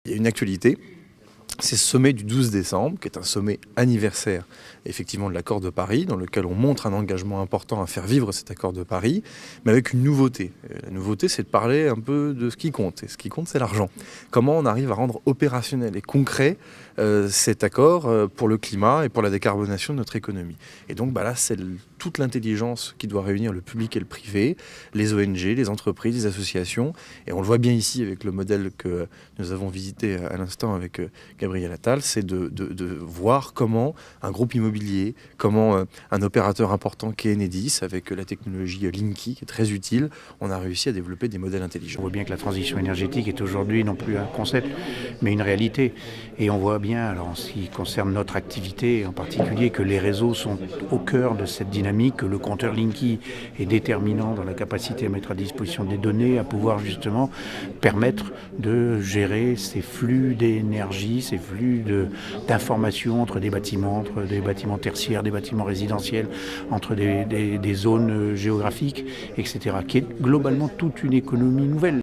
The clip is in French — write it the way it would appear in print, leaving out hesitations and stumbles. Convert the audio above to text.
Il y a une actualité, c'est ce sommet du 12 décembre, qui est un sommet anniversaire effectivement de l'accord de Paris, dans lequel on montre un engagement important à faire vivre cet accord de Paris, mais avec une nouveauté. La nouveauté, c'est de parler un peu de ce qui compte, et ce qui compte, c'est l'argent. Comment on arrive à rendre opérationnel et concret cet accord pour le climat et pour la décarbonation de notre économie. Et donc là, c'est toute l'intelligence qui doit réunir le public et le privé, les ONG, les entreprises, les associations, et on le voit bien ici avec le modèle que nous avons visité à l'instant avec Gabriel Attal, c'est de voir comment un groupe immobilier, comment un opérateur important qui est Enedis, avec la technologie Linky, qui est très utile, on a réussi à développer des modèles intelligents. On voit bien que la transition énergétique est aujourd'hui non plus un concept, mais une réalité. Et on voit bien, alors en ce qui concerne notre activité en particulier, que les réseaux sont au cœur de cette dynamique, que le compteur Linky est déterminant dans la capacité à mettre à disposition des données, à pouvoir justement permettre de gérer ces flux d'énergie, ces flux d'informations entre des bâtiments tertiaires, des bâtiments résidentiels, entre des zones géographiques, etc., qui est globalement toute une économie nouvelle.